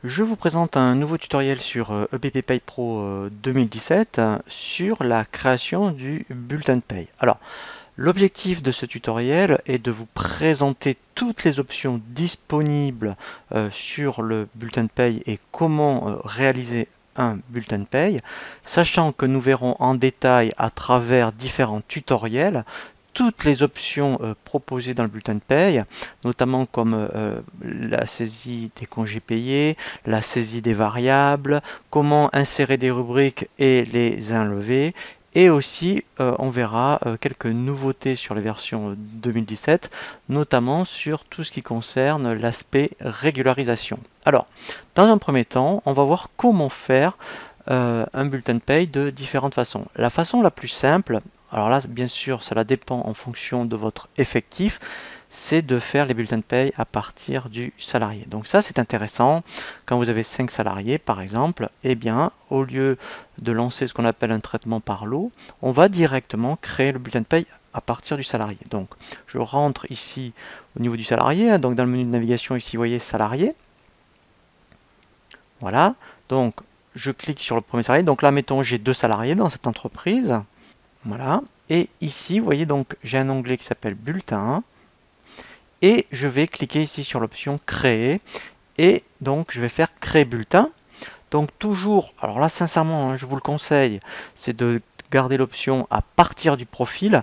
Je vous présente un nouveau tutoriel sur EPP Pay Pro 2017 sur la création du bulletin de paye. Alors, l'objectif de ce tutoriel est de vous présenter toutes les options disponibles sur le bulletin de paye et comment réaliser un bulletin de paye, sachant que nous verrons en détail à travers différents tutoriels toutes les options proposées dans le bulletin de paye, notamment comme la saisie des congés payés, la saisie des variables, comment insérer des rubriques et les enlever. Et aussi, on verra quelques nouveautés sur les versions 2017, notamment sur tout ce qui concerne l'aspect régularisation. Alors, dans un premier temps, on va voir comment faire un bulletin de paye de différentes façons. La façon la plus simple, alors là, bien sûr, cela dépend en fonction de votre effectif, c'est de faire les bulletins de paye à partir du salarié. Donc ça, c'est intéressant. Quand vous avez 5 salariés, par exemple, eh bien, au lieu de lancer ce qu'on appelle un traitement par lot, on va directement créer le bulletin de paye à partir du salarié. Donc, je rentre ici au niveau du salarié. Donc, dans le menu de navigation, ici, vous voyez salarié. Voilà. Donc, je clique sur le premier salarié. Donc là, mettons, j'ai 2 salariés dans cette entreprise. Voilà. Et ici, vous voyez, donc j'ai un onglet qui s'appelle Bulletin. Et je vais cliquer ici sur l'option Créer. Et donc, je vais faire Créer bulletin. Donc toujours, alors là sincèrement, je vous le conseille, c'est de garder l'option à partir du profil.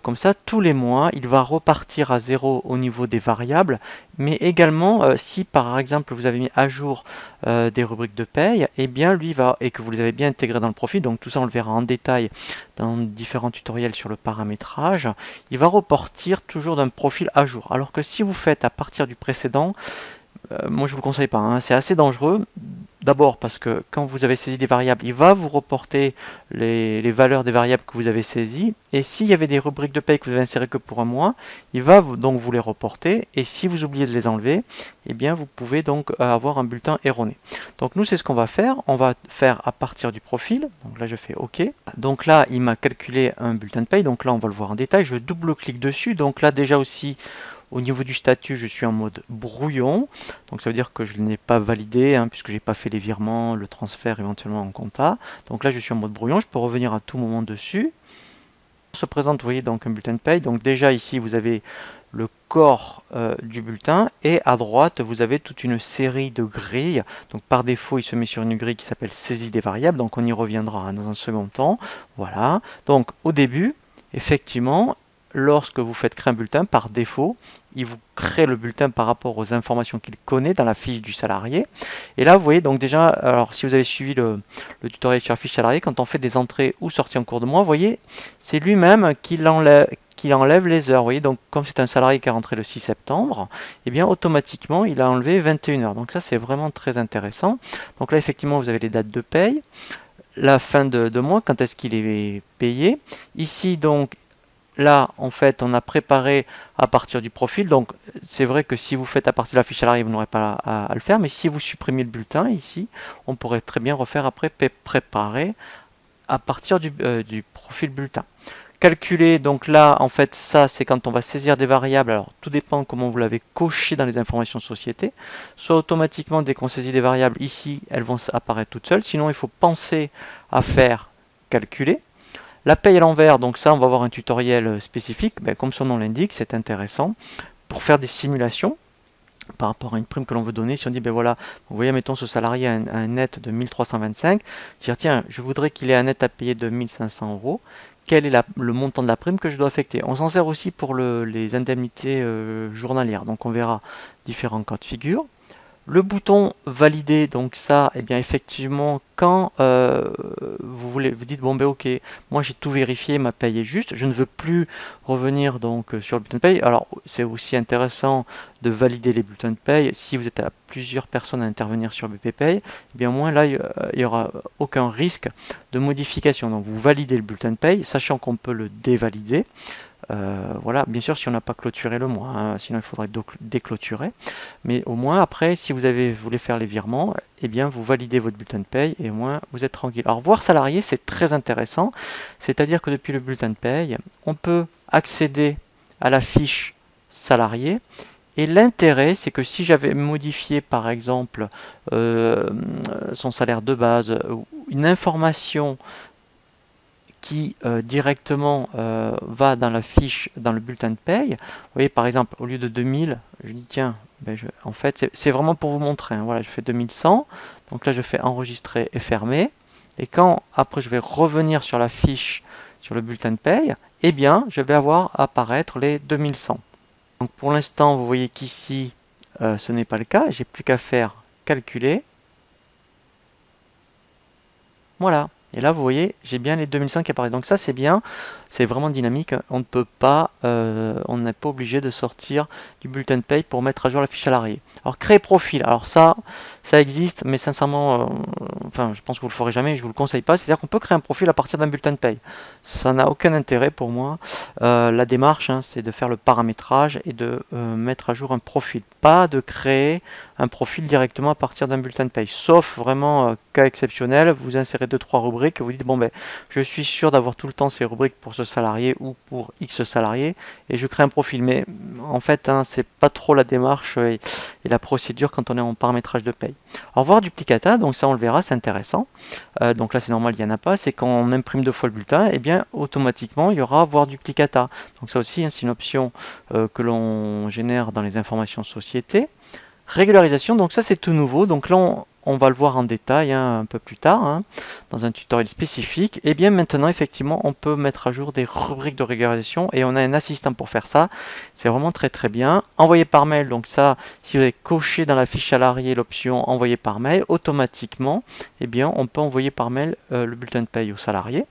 Comme ça, tous les mois, il va repartir à zéro au niveau des variables. Mais également, si par exemple vous avez mis à jour des rubriques de paye, et bien lui va, et que vous les avez bien intégrées dans le profil, donc tout ça on le verra en détail dans différents tutoriels sur le paramétrage, il va repartir toujours d'un profil à jour. Alors que si vous faites à partir du précédent, moi je vous le conseille pas, hein. C'est assez dangereux. D'abord parce que quand vous avez saisi des variables, il va vous reporter les valeurs des variables que vous avez saisies. Et s'il y avait des rubriques de paye que vous avez insérées que pour un mois, il va donc vous les reporter. Et si vous oubliez de les enlever, eh bien vous pouvez donc avoir un bulletin erroné. Donc nous c'est ce qu'on va faire. On va faire à partir du profil. Donc là je fais OK. Donc là il m'a calculé un bulletin de paye. Donc là on va le voir en détail. Je double-clique dessus. Donc là déjà aussi au niveau du statut, je suis en mode brouillon, donc ça veut dire que je ne l'ai pas validé, hein, puisque je n'ai pas fait les virements, le transfert éventuellement en compta. Donc là, je suis en mode brouillon, je peux revenir à tout moment dessus. On se présente, vous voyez, donc un bulletin de paye. Donc déjà ici, vous avez le corps du bulletin et à droite, vous avez toute une série de grilles. Donc par défaut, il se met sur une grille qui s'appelle saisie des variables, donc on y reviendra dans un second temps. Voilà. Donc au début, effectivement, lorsque vous faites créer un bulletin, par défaut, il vous crée le bulletin par rapport aux informations qu'il connaît dans la fiche du salarié. Et là, vous voyez, donc déjà, alors si vous avez suivi le tutoriel sur la fiche salarié, quand on fait des entrées ou sorties en cours de mois, vous voyez, c'est lui-même qui enlève les heures. Vous voyez, donc comme c'est un salarié qui est rentré le 6 septembre, et bien automatiquement, il a enlevé 21 heures. Donc ça, c'est vraiment très intéressant. Donc là, effectivement, vous avez les dates de paye, la fin de mois, quand est-ce qu'il est payé. Ici, donc, là, en fait, on a préparé à partir du profil. Donc, c'est vrai que si vous faites à partir de la fiche salarié, vous n'aurez pas à le faire. Mais si vous supprimez le bulletin ici, on pourrait très bien refaire après préparer à partir du profil bulletin. Calculer, donc là, en fait, ça, c'est quand on va saisir des variables. Alors, tout dépend comment vous l'avez coché dans les informations société. Soit automatiquement, dès qu'on saisit des variables, ici, elles vont apparaître toutes seules. Sinon, il faut penser à faire calculer. La paye à l'envers, donc ça on va voir un tutoriel spécifique, comme son nom l'indique, c'est intéressant pour faire des simulations par rapport à une prime que l'on veut donner. Si on dit, ben voilà, vous voyez, mettons ce salarié a un net de 1325, dire tiens, je voudrais qu'il ait un net à payer de 1500 euros, quel est le montant de la prime que je dois affecter. On s'en sert aussi pour les indemnités journalières, donc on verra différents cas de figure. Le bouton valider, donc ça, eh bien effectivement, quand vous dites bon ben ok, moi j'ai tout vérifié, ma paye est juste, je ne veux plus revenir donc sur le bulletin de paye. Alors c'est aussi intéressant de valider les bulletins de paye si vous êtes à plusieurs personnes à intervenir sur BP Pay, eh bien au moins là il n'y aura aucun risque de modification. Donc vous validez le bulletin de paye, sachant qu'on peut le dévalider. Voilà, bien sûr si on n'a pas clôturé le mois, hein, sinon il faudrait déclôturer. Mais au moins après, si vous voulez faire les virements, eh bien vous validez votre bulletin de paye et au moins vous êtes tranquille. Alors voir salarié, c'est très intéressant, c'est-à-dire que depuis le bulletin de paye, on peut accéder à la fiche salarié Et l'intérêt, c'est que si j'avais modifié par exemple son salaire de base, ou une information qui directement va dans la fiche, dans le bulletin de paye. Vous voyez, par exemple, au lieu de 2000, je dis tiens, ben en fait, c'est vraiment pour vous montrer. Hein, voilà, je fais 2100. Donc là, je fais enregistrer et fermer. Et quand après je vais revenir sur la fiche, sur le bulletin de paye, eh bien, je vais avoir apparaître les 2100. Donc pour l'instant, vous voyez qu'ici, ce n'est pas le cas. J'ai plus qu'à faire calculer. Voilà. Et là, vous voyez, j'ai bien les 2100 qui apparaissent. Donc ça, c'est bien. C'est vraiment dynamique. On ne peut pas, on n'est pas obligé de sortir du bulletin de paye pour mettre à jour la fiche salarié. Alors, créer profil. Alors ça existe, mais sincèrement, enfin, je pense que vous le ferez jamais. Je vous le conseille pas. C'est-à-dire qu'on peut créer un profil à partir d'un bulletin de paye. Ça n'a aucun intérêt pour moi. La démarche, hein, c'est de faire le paramétrage et de mettre à jour un profil. Pas de créer un profil directement à partir d'un bulletin de paye. Sauf vraiment cas exceptionnel, vous insérez 2-3 rubriques, vous dites bon ben je suis sûr d'avoir tout le temps ces rubriques pour ce salarié ou pour X salarié et je crée un profil. Mais en fait, hein, c'est pas trop la démarche et la procédure quand on est en paramétrage de paye. Alors voir duplicata, donc ça on le verra, c'est intéressant. Donc là c'est normal, il n'y en a pas. C'est quand on imprime 2 fois le bulletin, et bien automatiquement il y aura voir duplicata. Donc ça aussi, hein, c'est une option que l'on génère dans les informations société. Régularisation, donc ça c'est tout nouveau, donc là on va le voir en détail hein, un peu plus tard, hein, dans un tutoriel spécifique. Et bien maintenant effectivement on peut mettre à jour des rubriques de régularisation et on a un assistant pour faire ça, c'est vraiment très très bien. Envoyer par mail, donc ça si vous avez coché dans la fiche salarié l'option envoyer par mail, automatiquement eh bien on peut envoyer par mail le bulletin de paye aux salariés.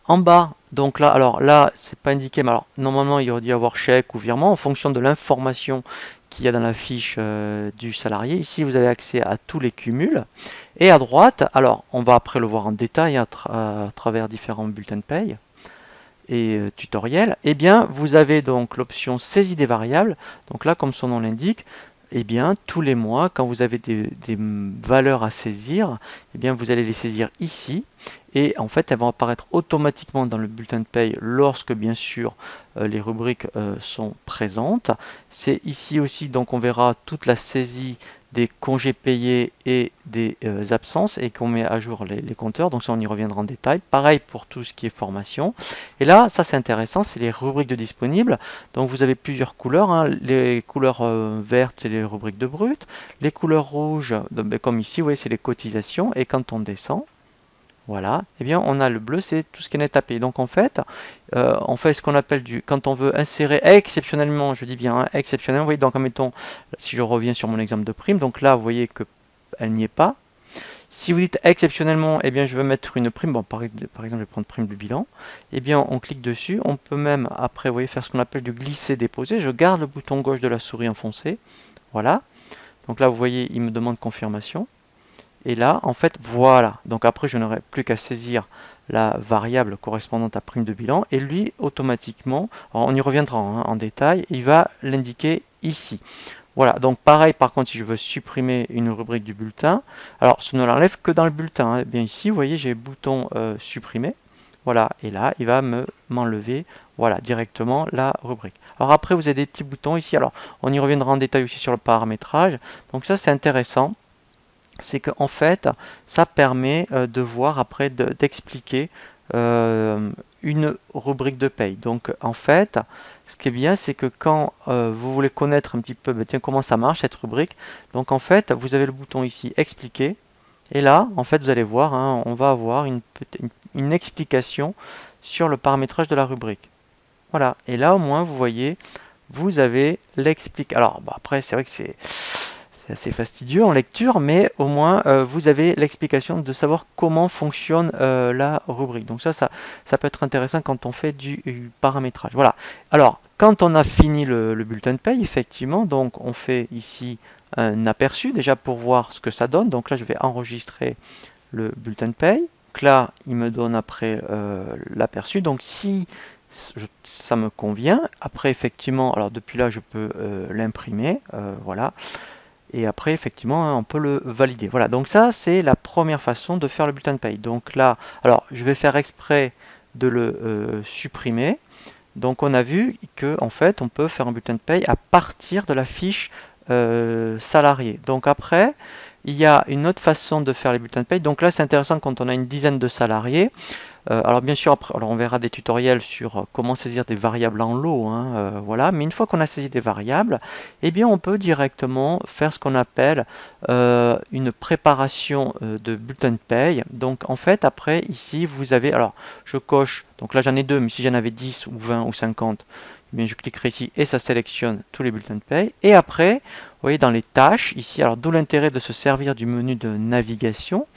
En bas, donc là, alors là, c'est pas indiqué, mais alors normalement il aurait dû y avoir chèque ou virement en fonction de l'information qu'il y a dans la fiche du salarié. Ici, vous avez accès à tous les cumuls. Et à droite, alors on va après le voir en détail à travers différents bulletins de paye et tutoriels. Eh bien, vous avez donc l'option saisie des variables. Donc là, comme son nom l'indique, eh bien, tous les mois, quand vous avez des valeurs à saisir, eh bien, vous allez les saisir ici. Et en fait, elles vont apparaître automatiquement dans le bulletin de paye lorsque, bien sûr, les rubriques sont présentes. C'est ici aussi, donc on verra toute la saisie des congés payés et des absences et qu'on met à jour les compteurs. Donc ça, on y reviendra en détail. Pareil pour tout ce qui est formation. Et là, ça c'est intéressant, c'est les rubriques de disponibles. Donc vous avez plusieurs couleurs. Hein. Les couleurs vertes, c'est les rubriques de brut. Les couleurs rouges, comme ici, vous voyez, c'est les cotisations. Et quand on descend, voilà, eh bien on a le bleu, c'est tout ce qui est net à payer. Donc en fait, on fait ce qu'on appelle quand on veut insérer exceptionnellement, je dis bien hein, exceptionnellement, vous voyez, donc admettons, si je reviens sur mon exemple de prime, donc là vous voyez qu'elle n'y est pas. Si vous dites exceptionnellement, eh bien je veux mettre une prime, bon par exemple je vais prendre prime de bilan, eh bien on clique dessus, on peut même après, vous voyez, faire ce qu'on appelle du glisser-déposer, je garde le bouton gauche de la souris enfoncé, voilà. Donc là vous voyez, il me demande confirmation. Et là, en fait, voilà. Donc après, je n'aurai plus qu'à saisir la variable correspondante à prime de bilan. Et lui, automatiquement, on y reviendra hein, en détail, il va l'indiquer ici. Voilà, donc pareil, par contre, si je veux supprimer une rubrique du bulletin, alors ce ne l'enlève que dans le bulletin. Hein. Bien ici, vous voyez, j'ai le bouton supprimer. Voilà, et là, il va m'enlever voilà, directement la rubrique. Alors après, vous avez des petits boutons ici. Alors, on y reviendra en détail aussi sur le paramétrage. Donc ça, c'est intéressant. C'est qu'en fait, ça permet de voir après, d'expliquer une rubrique de paye. Donc en fait, ce qui est bien, c'est que quand vous voulez connaître un petit peu tiens, comment ça marche cette rubrique, donc en fait, vous avez le bouton ici expliquer. Et là, en fait, vous allez voir, hein, on va avoir une explication sur le paramétrage de la rubrique. Voilà. Et là, au moins, vous voyez, vous avez l'explication. Alors, bah, après, c'est vrai que c'est assez fastidieux en lecture, mais au moins vous avez l'explication de savoir comment fonctionne la rubrique. Donc ça peut être intéressant quand on fait du paramétrage. Voilà. Alors, quand on a fini le bulletin de paye, effectivement, donc on fait ici un aperçu déjà pour voir ce que ça donne. Donc là, je vais enregistrer le bulletin de paye. Donc là, il me donne après l'aperçu. Donc si ça me convient, après effectivement, alors depuis là, je peux l'imprimer. Voilà. Et après, effectivement, hein, on peut le valider. Voilà, donc ça, c'est la première façon de faire le bulletin de paye. Donc là, alors, je vais faire exprès de le supprimer. Donc on a vu que en fait on peut faire un bulletin de paye à partir de la fiche salarié. Donc après, il y a une autre façon de faire les bulletins de paye. Donc là c'est intéressant quand on a une dizaine de salariés. Alors bien sûr, après, alors on verra des tutoriels sur comment saisir des variables en lot, hein, voilà. Mais une fois qu'on a saisi des variables, eh bien on peut directement faire ce qu'on appelle une préparation de bulletin de paye. Donc en fait, après ici vous avez, alors je coche, donc là j'en ai deux, mais si j'en avais 10 ou 20 ou 50, eh bien je cliquerai ici et ça sélectionne tous les bulletins de paye. Et après, vous voyez dans les tâches ici, alors d'où l'intérêt de se servir du menu de navigation.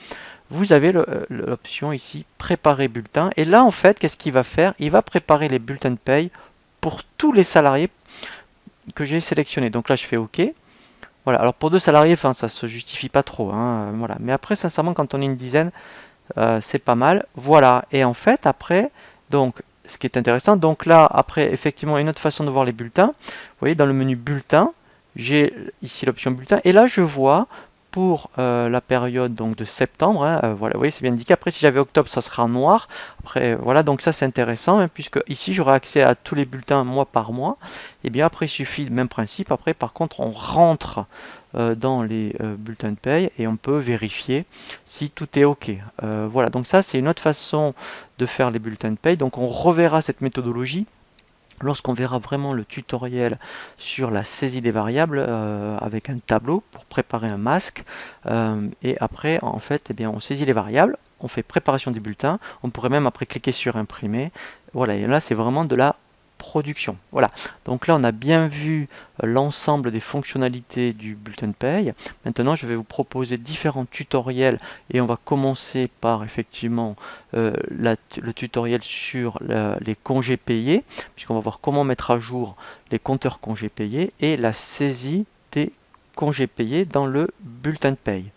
Vous avez l'option ici préparer bulletin. Et là, en fait, qu'est-ce qu'il va faire? Il va préparer les bulletins de paye pour tous les salariés que j'ai sélectionnés. Donc là, je fais OK. Voilà. Alors pour deux salariés, enfin, ça se justifie pas trop, hein, voilà. Mais après, sincèrement, quand on est une dizaine, c'est pas mal. Voilà. Et en fait, après, donc, ce qui est intéressant, donc là, après, effectivement, une autre façon de voir les bulletins. Vous voyez, dans le menu bulletin, j'ai ici l'option bulletin. Et là, je vois pour la période donc de septembre, hein, voilà, vous voyez, c'est bien indiqué. Après, si j'avais octobre, ça sera en noir. Après, voilà, donc ça c'est intéressant, hein, puisque ici j'aurai accès à tous les bulletins mois par mois. Et bien après, il suffit, même principe. Après, par contre, on rentre dans les bulletins de paye et on peut vérifier si tout est OK. Voilà, donc ça c'est une autre façon de faire les bulletins de paye. Donc on reverra cette méthodologie lorsqu'on verra vraiment le tutoriel sur la saisie des variables avec un tableau pour préparer un masque. Et après, en fait, eh bien, on saisit les variables, on fait préparation des bulletins, on pourrait même après cliquer sur imprimer. Voilà, et là c'est vraiment de la production. Voilà, donc là on a bien vu l'ensemble des fonctionnalités du bulletin de paye. Maintenant je vais vous proposer différents tutoriels et on va commencer par effectivement le tutoriel sur les congés payés, puisqu'on va voir comment mettre à jour les compteurs congés payés et la saisie des congés payés dans le bulletin de paye.